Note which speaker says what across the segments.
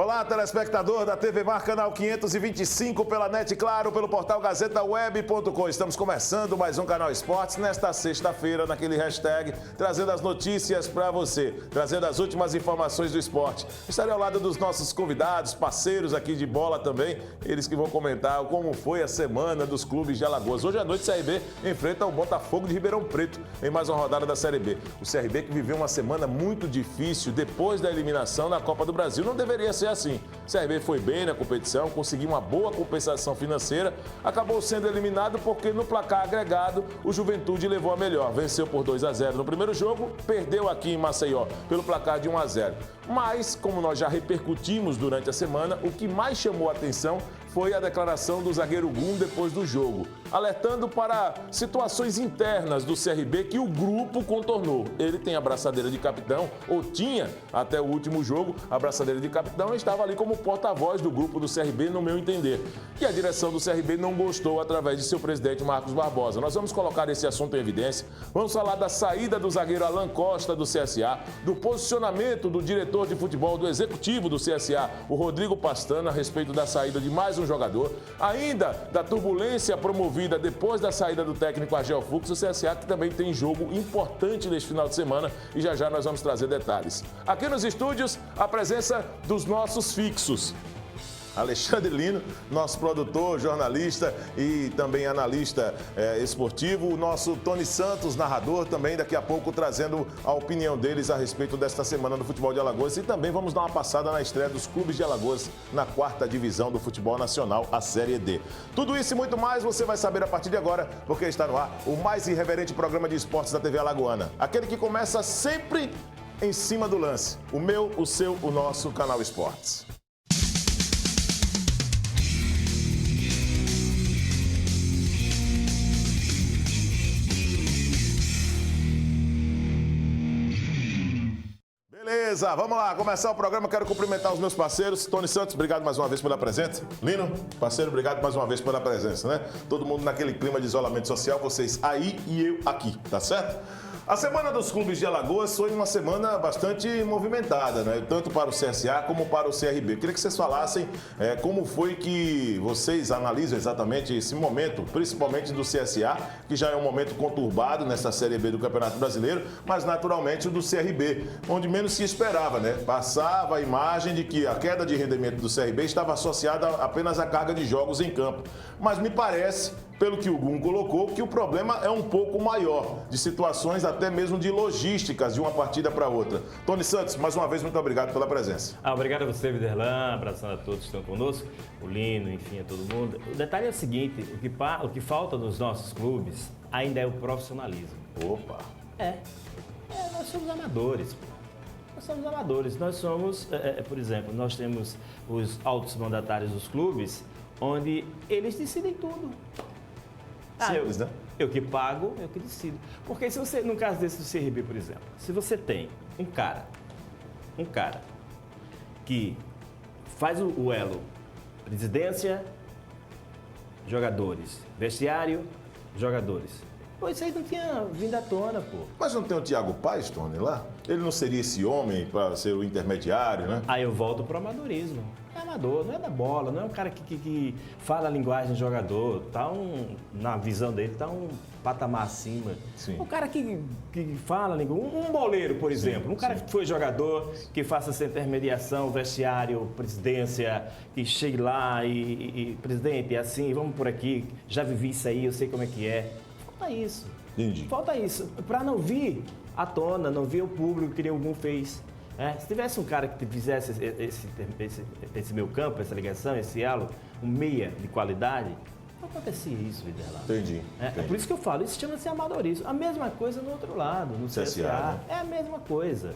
Speaker 1: Olá, telespectador da TV Mar, canal 525, pela NET, claro, pelo portal gazetaweb.com. Estamos começando mais um Canal Esportes nesta sexta-feira, naquele hashtag, trazendo as notícias para você, trazendo as últimas informações do esporte. Estarei ao lado dos nossos convidados, parceiros aqui de bola também, eles que vão comentar como foi a semana dos clubes de Alagoas. Hoje à noite, o CRB enfrenta o Botafogo de Ribeirão Preto em mais uma rodada da Série B. O CRB que viveu uma semana muito difícil depois da eliminação na Copa do Brasil. Não deveria ser assim. O CRB foi bem na competição, conseguiu uma boa compensação financeira, acabou sendo eliminado porque no placar agregado o Juventude levou a melhor. Venceu por 2-0 no primeiro jogo, perdeu aqui em Maceió pelo placar de 1-0. Mas, como nós já repercutimos durante a semana, o que mais chamou a atenção foi a declaração do zagueiro Gum depois do jogo, alertando para situações internas do CRB que o grupo contornou. Ele tem a braçadeira de capitão, ou tinha até o último jogo a braçadeira de capitão, e estava ali como porta-voz do grupo do CRB, no meu entender. E a direção do CRB não gostou através de seu presidente Marcos Barbosa. Nós vamos colocar esse assunto em evidência, vamos falar da saída do zagueiro Alan Costa do CSA, do posicionamento do diretor de futebol do executivo do CSA, o Rodrigo Pastana, a respeito da saída de mais um jogador, ainda da turbulência promovida depois da saída do técnico Argel Fux, o CSA que também tem jogo importante neste final de semana e já já nós vamos trazer detalhes. Aqui nos estúdios, a presença dos nossos fixos. Alexandre Lino, nosso produtor, jornalista e também analista esportivo. O nosso Tony Santos, narrador, também daqui a pouco trazendo a opinião deles a respeito desta semana do futebol de Alagoas. E também vamos dar uma passada na estreia dos clubes de Alagoas na 4ª divisão do futebol nacional, a Série D. Tudo isso e muito mais você vai saber a partir de agora, porque está no ar o mais irreverente programa de esportes da TV Alagoana. Aquele que começa sempre em cima do lance. O meu, o seu, o nosso Canal Esportes. Beleza, vamos lá, começar o programa. Quero cumprimentar os meus parceiros. Tony Santos, obrigado mais uma vez pela presença. Lino, parceiro, obrigado mais uma vez pela presença, né? Todo mundo naquele clima de isolamento social, vocês aí e eu aqui, tá certo? A semana dos clubes de Alagoas foi uma semana bastante movimentada, né? Tanto para o CSA como para o CRB. Eu queria que vocês falassem como foi que vocês analisam exatamente esse momento, principalmente do CSA, que já é um momento conturbado nessa Série B do Campeonato Brasileiro, mas naturalmente o do CRB, onde menos se esperava, né? Passava a imagem de que a queda de rendimento do CRB estava associada apenas à carga de jogos em campo. Mas me parece, pelo que o Gum colocou, que o problema é um pouco maior, de situações até mesmo de logísticas de uma partida para outra. Tony Santos, mais uma vez, muito obrigado pela presença.
Speaker 2: Obrigado a você, Viderlan, abraçando a todos que estão conosco, o Lino, enfim, a todo mundo. O detalhe é o seguinte, o que falta nos nossos clubes ainda é o profissionalismo.
Speaker 1: Opa!
Speaker 2: Nós somos amadores, pô. Nós somos amadores, nós somos, por exemplo, nós temos os altos mandatários dos clubes, onde eles decidem tudo.
Speaker 1: Simples, né?
Speaker 2: Eu que pago, eu que decido. Porque se você, no caso desse do CRB, por exemplo, se você tem um cara que faz o elo presidência, jogadores, vestiário, jogadores. Pô, isso aí não tinha vindo à tona, pô.
Speaker 1: Mas não tem o Thiago Paes, Tony, lá? Ele não seria esse homem para ser o intermediário, né?
Speaker 2: Aí eu volto pro amadorismo. É amador, não é da bola, não é um cara que fala a linguagem do jogador, na visão dele, tá um patamar acima.
Speaker 1: Sim.
Speaker 2: Um cara que fala a língua, um boleiro, por exemplo, um cara que foi jogador, que faça essa intermediação, vestiário, presidência, que chegue lá e presidente, é assim, vamos por aqui, já vivi isso aí, eu sei como é que é. Falta isso.
Speaker 1: Entendi.
Speaker 2: Falta isso, para não vir à tona, não vir o público que algum fez. Se tivesse um cara que fizesse esse meio campo, essa ligação, esse elo, um meia de qualidade, não acontecia isso, Viderlan.
Speaker 1: Entendi.
Speaker 2: É por isso que eu falo, isso chama-se amadorismo. A mesma coisa no outro lado, no CSA.
Speaker 1: Né?
Speaker 2: É a mesma coisa.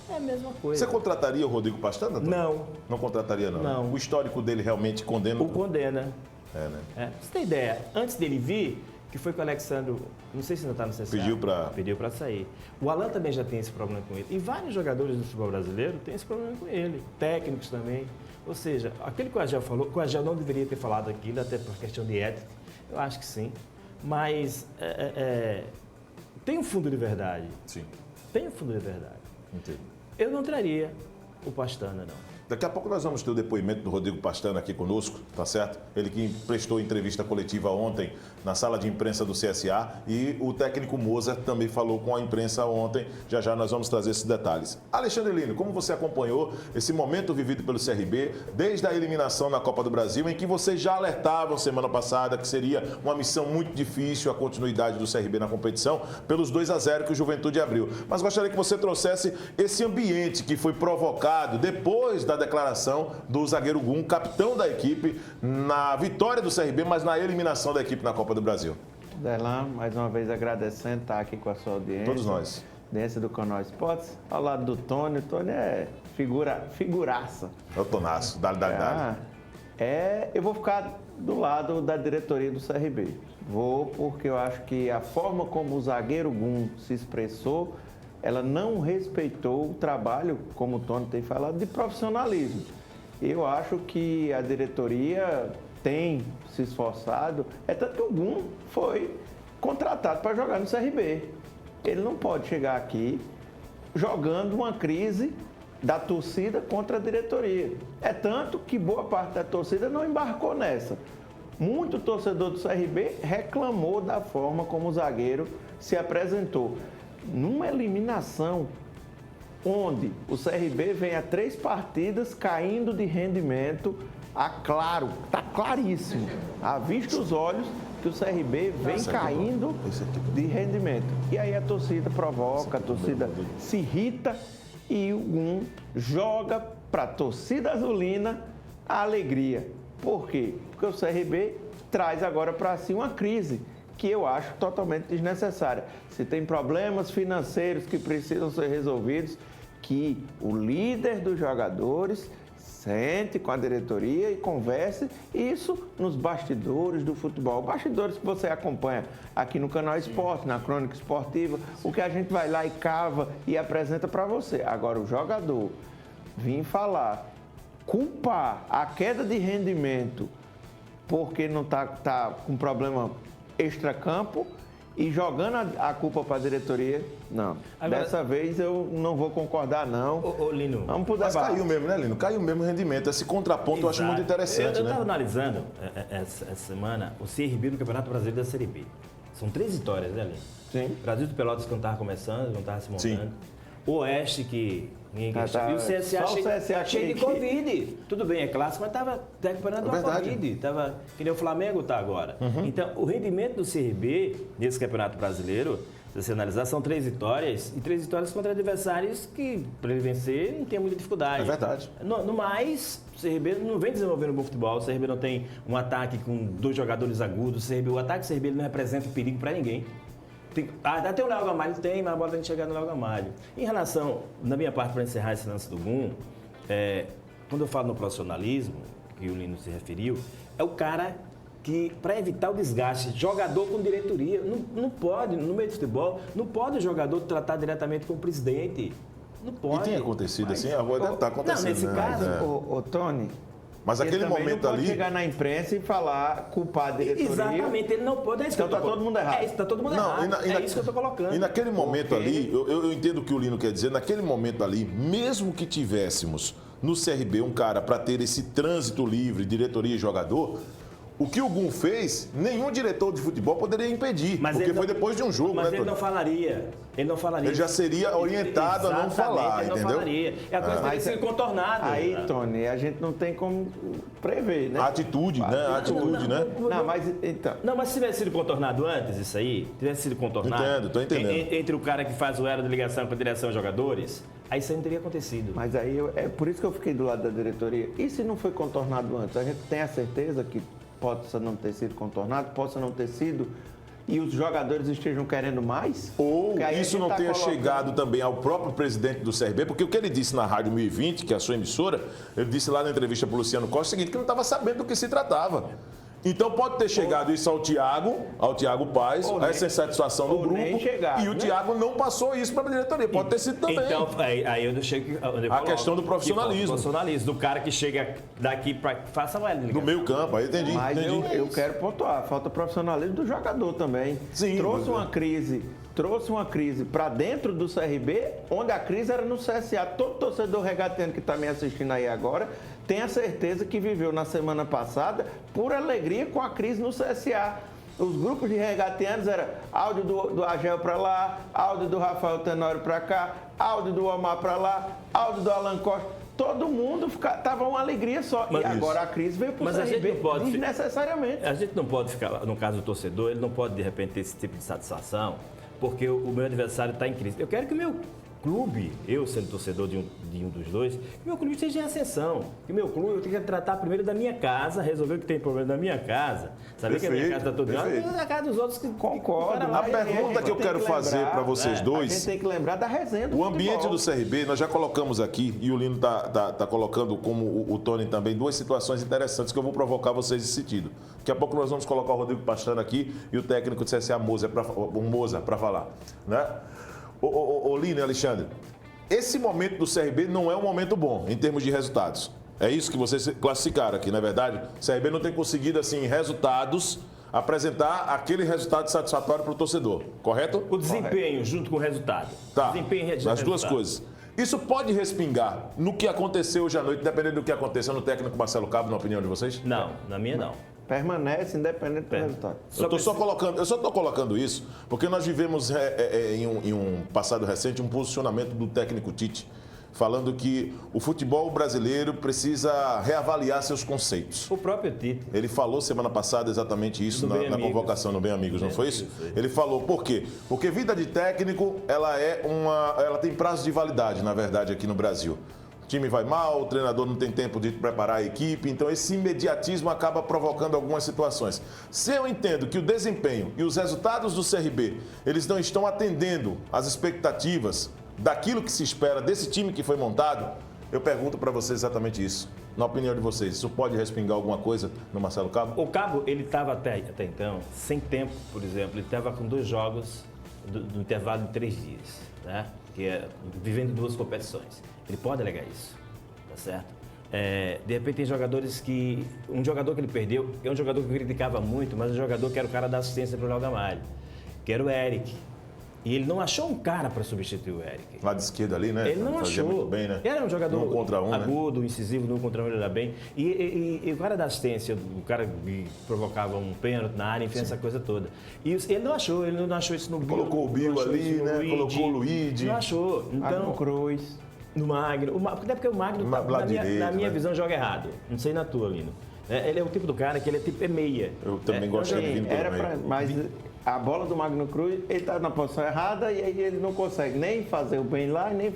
Speaker 2: É a mesma coisa.
Speaker 1: Você contrataria o Rodrigo Pastana?
Speaker 2: Não.
Speaker 1: Não contrataria, não?
Speaker 2: Não.
Speaker 1: O histórico dele realmente condena?
Speaker 2: O condena.
Speaker 1: Né?
Speaker 2: Você tem ideia, antes dele vir, que foi que o Alexandre, não sei se ainda está no CSA. Pediu para sair. O Alan também já tem esse problema com ele. E vários jogadores do futebol brasileiro têm esse problema com ele. Técnicos também. Ou seja, aquele que o Argel falou, que o Argel não deveria ter falado aquilo, até por questão de ética, eu acho que sim. Mas tem um fundo de verdade.
Speaker 1: Sim.
Speaker 2: Tem um fundo de verdade.
Speaker 1: Entendi.
Speaker 2: Eu não traria o Pastana, não.
Speaker 1: Daqui a pouco nós vamos ter o depoimento do Rodrigo Pastana aqui conosco, tá certo? Ele que prestou entrevista coletiva ontem na sala de imprensa do CSA e o técnico Mozart também falou com a imprensa ontem. Já já nós vamos trazer esses detalhes. Alexandre Lino, como você acompanhou esse momento vivido pelo CRB desde a eliminação na Copa do Brasil, em que vocês já alertavam semana passada que seria uma missão muito difícil a continuidade do CRB na competição pelos 2-0 que o Juventude abriu. Mas gostaria que você trouxesse esse ambiente que foi provocado depois da declaração do zagueiro Gum, capitão da equipe, na vitória do CRB, mas na eliminação da equipe na Copa do Brasil.
Speaker 3: Derlan, mais uma vez agradecendo estar aqui com a sua audiência.
Speaker 1: Todos nós.
Speaker 3: Audiência do Canal Esportes. Ao lado do Tony. O Tony é figuraça.
Speaker 1: É o Tonaço, dá.
Speaker 3: Eu vou ficar do lado da diretoria do CRB. Vou porque eu acho que a forma como o zagueiro Gum se expressou, ela não respeitou o trabalho, como o Tony tem falado, de profissionalismo. Eu acho que a diretoria tem se esforçado, é tanto que o Gum foi contratado para jogar no CRB. Ele não pode chegar aqui jogando uma crise da torcida contra a diretoria. É tanto que boa parte da torcida não embarcou nessa. Muito torcedor do CRB reclamou da forma como o zagueiro se apresentou. Numa eliminação onde o CRB vem a 3 partidas caindo de rendimento, está claríssimo, à vista dos olhos, que o CRB vem caindo de rendimento. E aí a torcida provoca, a torcida se irrita e o Gum joga para a torcida azulina a alegria. Por quê? Porque o CRB traz agora para si uma crise que eu acho totalmente desnecessária. Se tem problemas financeiros que precisam ser resolvidos, que o líder dos jogadores sente com a diretoria e converse isso nos bastidores do futebol. Bastidores que você acompanha aqui no Canal Esporte, na Crônica Esportiva, o que a gente vai lá e cava e apresenta para você. Agora, o jogador vir falar, culpar a queda de rendimento porque não tá com problema extracampo e jogando a culpa para a diretoria, não. Agora, dessa vez eu não vou concordar, não.
Speaker 2: Ô Lino.
Speaker 3: Vamos pro debate.
Speaker 1: Mas caiu mesmo, né, Lino? Caiu mesmo o rendimento. Esse contraponto eu acho muito interessante,
Speaker 2: eu estava analisando essa semana o CRB do Campeonato Brasileiro da Série B. São 3 vitórias, né, Lino?
Speaker 3: Sim.
Speaker 2: Brasil de Pelotas que não estava começando, não estava se montando.
Speaker 1: Sim.
Speaker 2: O Oeste que ninguém quer saber. E o CSA cheio de Covid. Tudo bem, é clássico, mas estava recuperando a Covid. Tava, que nem o Flamengo está agora. Então, o rendimento do CRB nesse Campeonato Brasileiro, se você analisar, são 3 vitórias. E 3 vitórias contra adversários que, para ele vencer, não tem muita dificuldade.
Speaker 1: É verdade.
Speaker 2: No mais, o CRB não vem desenvolvendo um bom futebol. O CRB não tem um ataque com 2 jogadores agudos. O ataque do CRB não representa perigo para ninguém. Até o Léo Gamalho tem, mas a bola tem que chegar no Léo Gamalho. Em relação, da minha parte, para encerrar esse lance do Gum, quando eu falo no profissionalismo, que o Lino se referiu, é o cara que, para evitar o desgaste, jogador com diretoria, não pode, no meio do futebol, não pode o jogador tratar diretamente com o presidente. Não pode.
Speaker 1: E tem acontecido assim? Agora deve estar acontecendo.
Speaker 2: Não, nesse caso,
Speaker 3: ô Tony...
Speaker 1: Mas aquele momento ali...
Speaker 3: Ele chegar na imprensa e falar, culpar a diretoria...
Speaker 2: Exatamente, ele não pode...
Speaker 3: Então está todo mundo errado.
Speaker 2: Está todo mundo errado. É isso que eu estou colocando.
Speaker 1: E naquele momento ali, eu entendo o que o Lino quer dizer, naquele momento ali, mesmo que tivéssemos no CRB um cara para ter esse trânsito livre, diretoria e jogador... O que o Gum fez, nenhum diretor de futebol poderia impedir, porque foi depois de um jogo,
Speaker 2: mas
Speaker 1: né,
Speaker 2: ele não falaria. Ele não falaria.
Speaker 1: Ele já seria orientado a não falar,
Speaker 2: ele
Speaker 1: entendeu?
Speaker 2: Não falaria. É a coisa que tem que ser contornada.
Speaker 3: Aí, Tony, a gente não tem como prever, né?
Speaker 1: A atitude, né? A atitude, né?
Speaker 3: Não, mas então...
Speaker 2: Não, mas se tivesse sido contornado antes, isso aí, tivesse sido contornado...
Speaker 1: Tô entendendo.
Speaker 2: Entre o cara que faz o elo de ligação com a direção e jogadores, aí isso aí não teria acontecido.
Speaker 3: Mas aí, é por isso que eu fiquei do lado da diretoria. E se não foi contornado antes? A gente tem a certeza que possa não ter sido contornado, possa não ter sido, e os jogadores estejam querendo mais?
Speaker 1: Ou isso não tenha chegado também ao próprio presidente do CRB, porque o que ele disse na Rádio 1020, que é a sua emissora, ele disse lá na entrevista para o Luciano Costa o seguinte, que não estava sabendo do que se tratava. Então pode ter chegado isso ao Thiago Paz, essa insatisfação do grupo, e o Thiago não passou isso para a diretoria. Pode ter sido também.
Speaker 2: Então, aí eu chego...
Speaker 1: A questão do profissionalismo.
Speaker 2: Do cara que chega daqui para... Faça a ligação.
Speaker 1: Do meio campo, aí entendi.
Speaker 3: Mas eu quero pontuar, falta profissionalismo do jogador também.
Speaker 1: Sim.
Speaker 3: Trouxe uma crise para dentro do CRB, onde a crise era no CSA. Todo torcedor regateano que está me assistindo aí agora tem a certeza que viveu na semana passada por alegria com a crise no CSA. Os grupos de regateanos eram áudio do Agel para lá, áudio do Rafael Tenório para cá, áudio do Omar para lá, áudio do Alan Costa. Todo mundo tava uma alegria só. E agora a crise veio para o CRB desnecessariamente.
Speaker 2: A gente não pode ficar, no caso do torcedor, ele não pode de repente ter esse tipo de satisfação, porque o meu adversário está em crise. Eu quero que o meu clube, eu sendo torcedor de um dos dois, que meu clube esteja em ascensão. Que meu clube eu tenho que tratar primeiro da minha casa, resolver o que tem problema da minha casa. Saber que a minha casa está toda errada, a casa dos outros que
Speaker 3: concordo.
Speaker 1: A pergunta que eu quero fazer para vocês dois...
Speaker 3: A gente tem que lembrar da resenha do
Speaker 1: O ambiente do CRB, nós já colocamos aqui, e o Lino tá colocando, como o Tony também, duas situações interessantes que eu vou provocar vocês nesse sentido. Daqui a pouco nós vamos colocar o Rodrigo Pastano aqui e o técnico do CSA Moza para falar, né? Ô Lino e Alexandre, esse momento do CRB não é um momento bom em termos de resultados. É isso que vocês classificaram aqui, não é verdade? O CRB não tem conseguido, assim, resultados, apresentar aquele resultado satisfatório para o torcedor, correto?
Speaker 2: O desempenho junto com o resultado.
Speaker 1: Tá,
Speaker 2: Desempenho
Speaker 1: as duas coisas. Isso pode respingar no que aconteceu hoje à noite, dependendo do que aconteceu no técnico Marcelo Cabo, na opinião de vocês?
Speaker 2: Não, na minha não.
Speaker 3: Permanece independente do resultado.
Speaker 1: Eu só estou colocando isso porque nós vivemos em um passado recente um posicionamento do técnico Tite, falando que o futebol brasileiro precisa reavaliar seus conceitos.
Speaker 2: O próprio Tite.
Speaker 1: Ele falou semana passada exatamente isso na convocação no Bem Amigos, não foi isso? Ele falou, por quê? Porque vida de técnico, ela tem prazo de validade, na verdade, aqui no Brasil. O time vai mal, o treinador não tem tempo de preparar a equipe, então esse imediatismo acaba provocando algumas situações. Se eu entendo que o desempenho e os resultados do CRB, eles não estão atendendo às expectativas daquilo que se espera desse time que foi montado, eu pergunto para vocês exatamente isso. Na opinião de vocês, isso pode respingar alguma coisa no Marcelo Cabo?
Speaker 2: O Cabo, ele estava até então, sem tempo, por exemplo, ele estava com 2 jogos no intervalo de 3 dias, né? Que é vivendo 2 competições. Ele pode alegar isso, tá certo? De repente tem jogadores que... Um jogador que ele perdeu, é um jogador que eu criticava muito, mas um jogador que era o cara da assistência para o Léo Gamalho, que era o Eric. E ele não achou um cara para substituir o Eric.
Speaker 1: Lá de esquerda ali, né?
Speaker 2: Ele não achou.
Speaker 1: Muito bem, né?
Speaker 2: Era um jogador
Speaker 1: um contra um,
Speaker 2: agudo,
Speaker 1: né?
Speaker 2: incisivo, no contra um ele era bem. E o cara da assistência, o cara que provocava um pênalti na área, enfim, essa coisa toda. E ele não achou isso no Bill.
Speaker 1: Colocou o Bill ali, né? Colocou o Luigi.
Speaker 2: Não achou. Então,
Speaker 3: Cruz.
Speaker 2: No Magno. Até porque o Magno, na minha visão, joga errado. Não sei na tua, Lino. Ele é o tipo do cara que ele é meia.
Speaker 1: Eu também gosto de vir pelo meio.
Speaker 3: Mas a bola do Magno Cruz, ele está na posição errada e aí ele não consegue nem fazer o bem lá e nem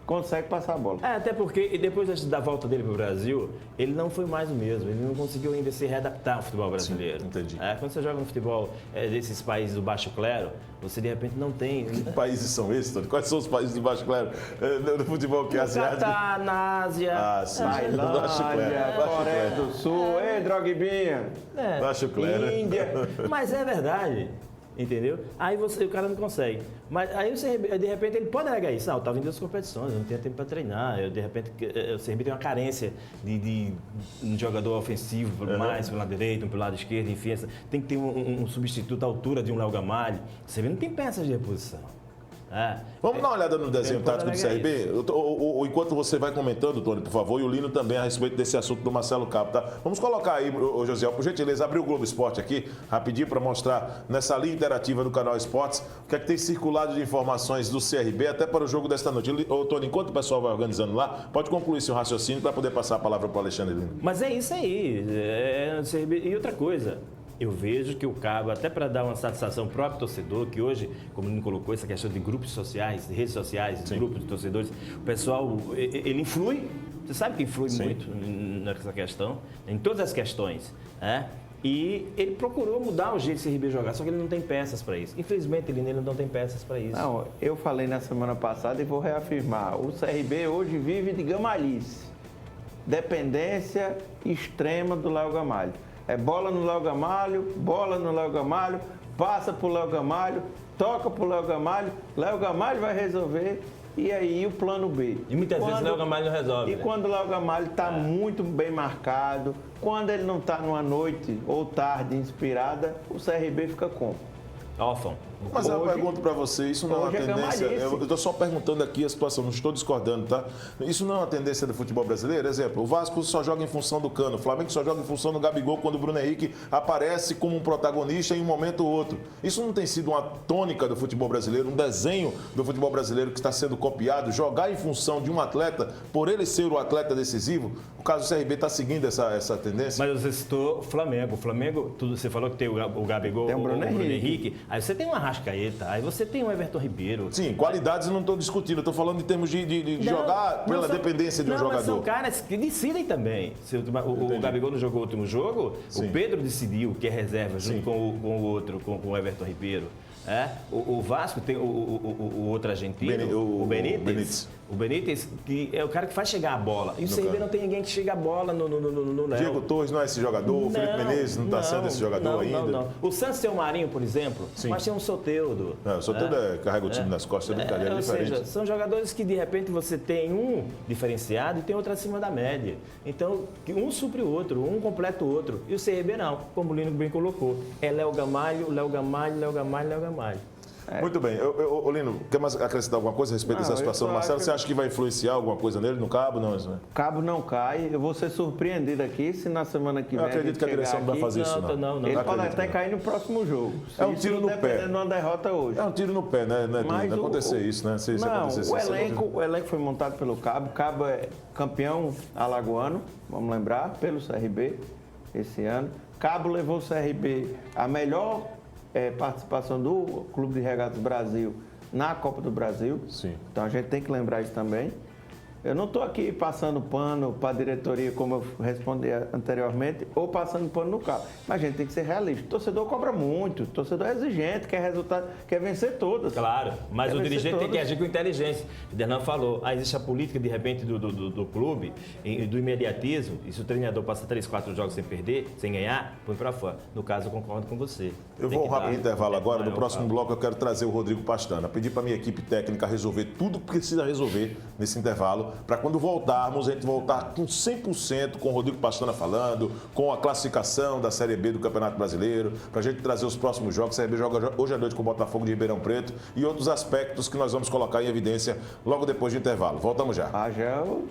Speaker 3: consegue passar a bola.
Speaker 2: Até porque depois da volta dele para o Brasil, ele não foi mais o mesmo. Ele não conseguiu ainda se readaptar ao futebol brasileiro.
Speaker 1: Sim, entendi.
Speaker 2: Quando você joga no futebol desses países do baixo clero, você de repente não tem...
Speaker 1: Que países são esses, Tony? Quais são os países do baixo clero do futebol que é asiático?
Speaker 2: Catar, na Ásia...
Speaker 1: sim.
Speaker 3: Tailândia, Coreia do Sul, Droguinha.
Speaker 1: Baixo clero.
Speaker 3: Índia.
Speaker 2: Mas é verdade. Entendeu? Aí o cara não consegue. Mas aí de repente ele pode alegar isso. Eu estava em 2 competições, eu não tenho tempo para treinar. De repente o CRB tem uma carência de um jogador ofensivo, mais pelo lado direito, pelo lado esquerdo, enfim. Tem que ter um substituto à altura de um Léo Gamalho. O CRB não tem peças de reposição.
Speaker 1: Vamos dar uma olhada no desenho tático do CRB? Enquanto você vai comentando, Tony, por favor, e o Lino também a respeito desse assunto do Marcelo Cabo, tá? Vamos colocar aí, Josiel, por gentileza, abrir o Globo Esporte aqui, rapidinho, para mostrar nessa linha interativa do canal Esportes o que é que tem circulado de informações do CRB até para o jogo desta noite. Tony, enquanto o pessoal vai organizando lá, pode concluir seu raciocínio para poder passar a palavra para o Alexandre Lino.
Speaker 2: Mas é isso aí. CRB. E outra coisa, eu vejo que o Cabo, até para dar uma satisfação ao próprio torcedor, que hoje, como ele colocou, essa questão de grupos sociais, de redes sociais, de grupos de torcedores, o pessoal, ele influi, você sabe que influi muito nessa questão, em todas as questões, E ele procurou mudar o jeito de CRB jogar, só que ele não tem peças para isso. Infelizmente, ele não tem peças para isso.
Speaker 3: Não, eu falei na semana passada e vou reafirmar, o CRB hoje vive de gamalhice, dependência extrema do Léo Gamalho. É bola no Léo Gamalho, passa pro Léo Gamalho, toca pro Léo Gamalho vai resolver. E aí o plano B.
Speaker 2: E muitas vezes o Léo Gamalho não resolve.
Speaker 3: E quando o Léo Gamalho está muito bem marcado, quando ele não está numa noite ou tarde inspirada, o CRB fica como?
Speaker 2: Órfão.
Speaker 1: Mas eu pergunto para você, isso não é uma tendência... Eu estou só perguntando aqui a situação, não estou discordando, tá? Isso não é uma tendência do futebol brasileiro? Exemplo, o Vasco só joga em função do Cano, o Flamengo só joga em função do Gabigol quando o Bruno Henrique aparece como um protagonista em um momento ou outro. Isso não tem sido uma tônica do futebol brasileiro, um desenho do futebol brasileiro que está sendo copiado, jogar em função de um atleta, por ele ser o atleta decisivo? O caso do CRB está seguindo essa tendência?
Speaker 2: Mas você citou Flamengo. O Flamengo, você falou que tem o Gabigol,
Speaker 3: tem o Bruno
Speaker 2: Henrique. Aí você tem uma Arrascaeta, aí você tem o Everton Ribeiro.
Speaker 1: Sim, qualidades eu não estou discutindo, eu estou falando em termos de jogar pela dependência de um jogador.
Speaker 2: Mas são caras que decidem também. O Gabigol não jogou o último jogo,
Speaker 1: Sim.
Speaker 2: O Pedro decidiu que é reserva junto com o outro, com o Everton Ribeiro. O Vasco tem o outro argentino, o Benítez. O Benítez, que é o cara que faz chegar a bola. E o CRB não tem ninguém que chega a bola no Léo.
Speaker 1: Diego Torres não é esse jogador, o Felipe Menezes não está sendo esse jogador ainda.
Speaker 2: Não. O Santos tem o Marinho, por exemplo, mas tem um Soteudo.
Speaker 1: O Soteudo carrega o time nas costas, é brincadeira diferente.
Speaker 2: Ou seja, são jogadores que de repente você tem um diferenciado e tem outro acima da média. Então, um supre o outro, um completa o outro. E o CRB não, como o Lino bem colocou. É Léo Gamalho.
Speaker 1: Muito bem. Lino, quer mais acrescentar alguma coisa a respeito dessa situação do Marcelo? Você acha que vai influenciar alguma coisa nele no Cabo? Não, né?
Speaker 3: Cabo não cai. Eu vou ser surpreendido aqui se na semana que vem.
Speaker 1: Eu acredito que a direção não vai fazer isso, não.
Speaker 3: Ele pode até cair no próximo jogo.
Speaker 1: É um tiro no pé.
Speaker 3: Numa derrota hoje.
Speaker 1: É um tiro no pé, né? Não acontecer isso, né?
Speaker 3: O elenco foi montado pelo Cabo. Cabo é campeão alagoano, vamos lembrar, pelo CRB esse ano. Cabo levou o CRB a melhor participação do Clube de Regatas Brasil na Copa do Brasil.
Speaker 1: Sim.
Speaker 3: Então a gente tem que lembrar isso também. Eu não estou aqui passando pano para a diretoria, como eu respondi anteriormente, ou passando pano no Cabo. Mas a gente tem que ser realista. O torcedor cobra muito, o torcedor é exigente, quer resultado, quer vencer todas.
Speaker 2: Claro, mas o dirigente tem que agir com inteligência. O Derlan falou, existe a política, de repente, do clube, do imediatismo, e se o treinador passa 3, 4 jogos sem perder, sem ganhar, põe para fora. No caso, eu concordo com você.
Speaker 1: Eu vou um rápido intervalo agora. No próximo bloco, eu quero trazer o Rodrigo Pastana. Pedir para a minha equipe técnica resolver tudo que precisa resolver nesse intervalo, para quando voltarmos, a gente voltar com 100% com o Rodrigo Pastana falando, com a classificação da Série B do Campeonato Brasileiro, para a gente trazer os próximos jogos. A CRB joga hoje à noite com o Botafogo de Ribeirão Preto e outros aspectos que nós vamos colocar em evidência logo depois do intervalo. Voltamos já.
Speaker 3: Gel.